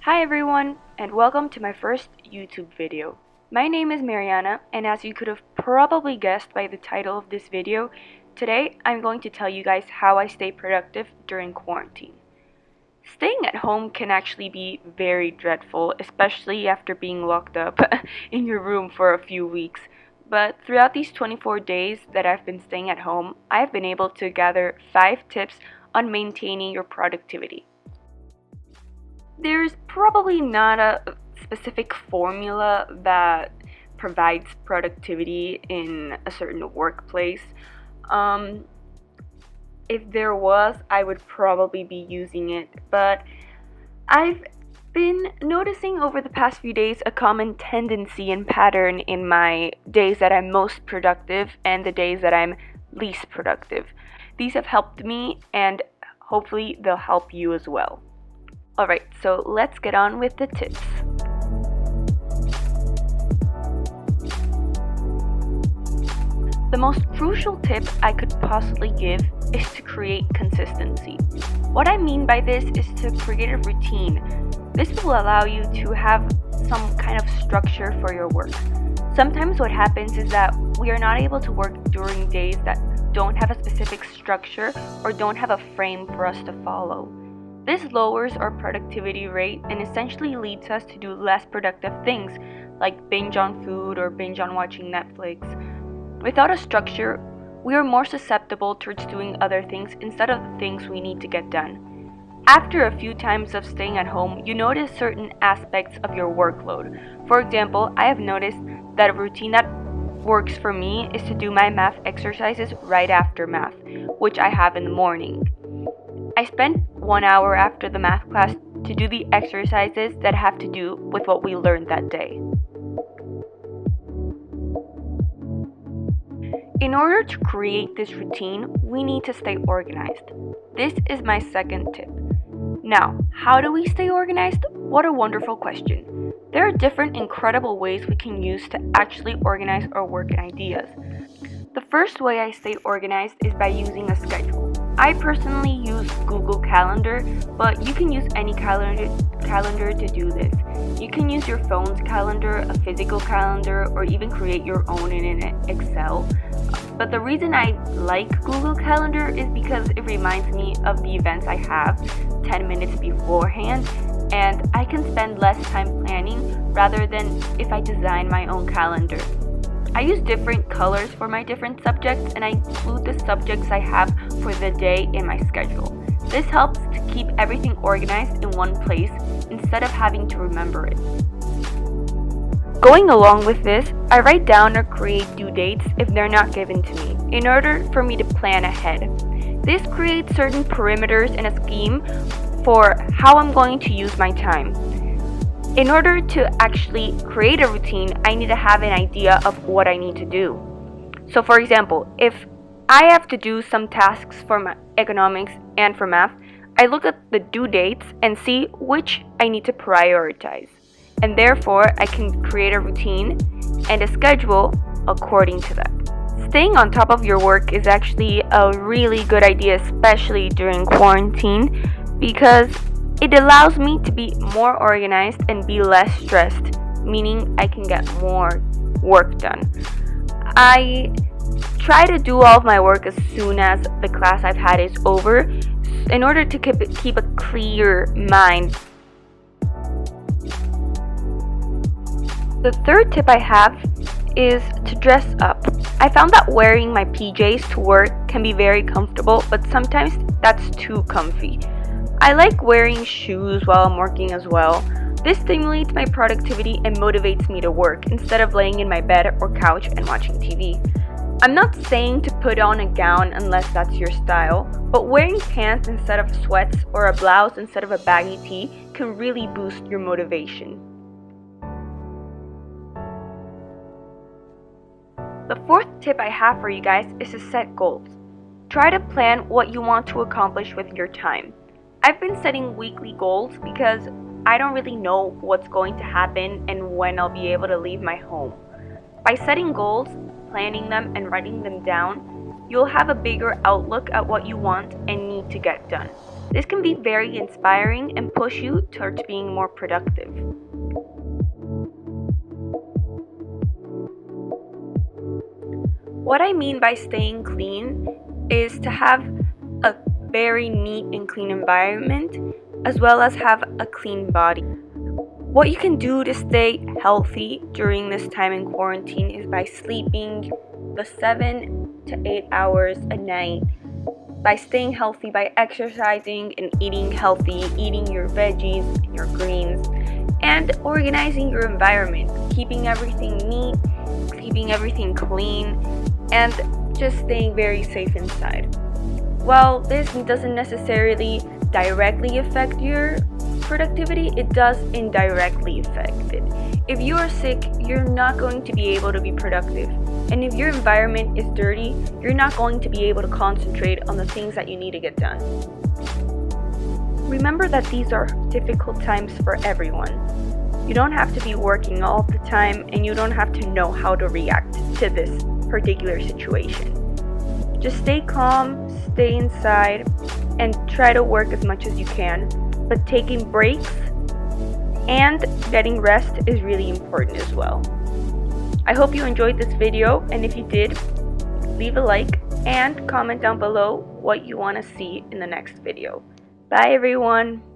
Hi everyone, and welcome to my first YouTube video. My name is Mariana, and as you could have probably guessed by the title of this video, today I'm going to tell you guys how I stay productive during quarantine. Staying at home can actually be very dreadful, especially after being locked up in your room for a few weeks. But throughout these 24 days that I've been staying at home, I've been able to gather 5 tips on maintaining your productivity. There's probably not a specific formula that provides productivity in a certain workplace. Um, if there was, I would probably be using it, but I've been noticing over the past few days a common tendency and pattern in my days that I'm most productive and the days that I'm least productive. These have helped me, and hopefully they'll help you as well. Alright, so let's get on with the tips. The most crucial tip I could possibly give is to create consistency. What I mean by this is to create a routine. This will allow you to have some kind of structure for your work. Sometimes what happens is that we are not able to work during days that don't have a specific structure or don't have a frame for us to follow. This lowers our productivity rate and essentially leads us to do less productive things like binge on food or binge on watching Netflix. Without a structure, we are more susceptible towards doing other things instead of the things we need to get done. After a few times of staying at home, you notice certain aspects of your workload. For example, I have noticed that a routine that works for me is to do my math exercises right after math, which I have in the morning. I spend 1 hour after the math class to do the exercises that have to do with what we learned that day. In order to create this routine, we need to stay organized. This is my second tip. Now, how do we stay organized? What a wonderful question. There are different incredible ways we can use to actually organize our work and ideas. The first way I stay organized is by using a schedule. I personally use Google Calendar, but you can use any calendar to do this. You can use your phone's calendar, a physical calendar, or even create your own in an Excel. But the reason I like Google Calendar is because it reminds me of the events I have 10 minutes beforehand, and I can spend less time planning rather than if I design my own calendar. I use different colors for my different subjects, and I include the subjects I have for the day in my schedule. This helps to keep everything organized in one place instead of having to remember it. Going along with this, I write down or create due dates if they're not given to me, in order for me to plan ahead. This creates certain perimeters and a scheme for how I'm going to use my time. In order to actually create a routine, I need to have an idea of what I need to do. So for example, if I have to do some tasks for my economics and for math, I look at the due dates and see which I need to prioritize. And therefore, I can create a routine and a schedule according to that. Staying on top of your work is actually a really good idea, especially during quarantine, because it allows me to be more organized and be less stressed, meaning I can get more work done. I try to do all of my work as soon as the class I've had is over in order to keep a clear mind. The third tip I have is to dress up. I found that wearing my PJs to work can be very comfortable, but sometimes that's too comfy. I like wearing shoes while I'm working as well. This stimulates my productivity and motivates me to work instead of laying in my bed or couch and watching TV. I'm not saying to put on a gown unless that's your style, but wearing pants instead of sweats or a blouse instead of a baggy tee can really boost your motivation. The fourth tip I have for you guys is to set goals. Try to plan what you want to accomplish with your time. I've been setting weekly goals because I don't really know what's going to happen and when I'll be able to leave my home. By setting goals, planning them, and writing them down, you'll have a bigger outlook at what you want and need to get done. This can be very inspiring and push you towards being more productive. What I mean by staying clean is to have a very neat and clean environment, as well as have a clean body. What you can do to stay healthy during this time in quarantine is by sleeping the 7 to 8 hours a night, by staying healthy, by exercising and eating healthy, eating your veggies and your greens, and organizing your environment, keeping everything neat, keeping everything clean, and just staying very safe inside. While this doesn't necessarily directly affect your productivity, it does indirectly affect it. If you are sick, you're not going to be able to be productive. And if your environment is dirty, you're not going to be able to concentrate on the things that you need to get done. Remember that these are difficult times for everyone. You don't have to be working all the time, and you don't have to know how to react to this particular situation. Just stay calm, stay inside, and try to work as much as you can. But taking breaks and getting rest is really important as well. I hope you enjoyed this video, and if you did, leave a like and comment down below what you want to see in the next video. Bye everyone!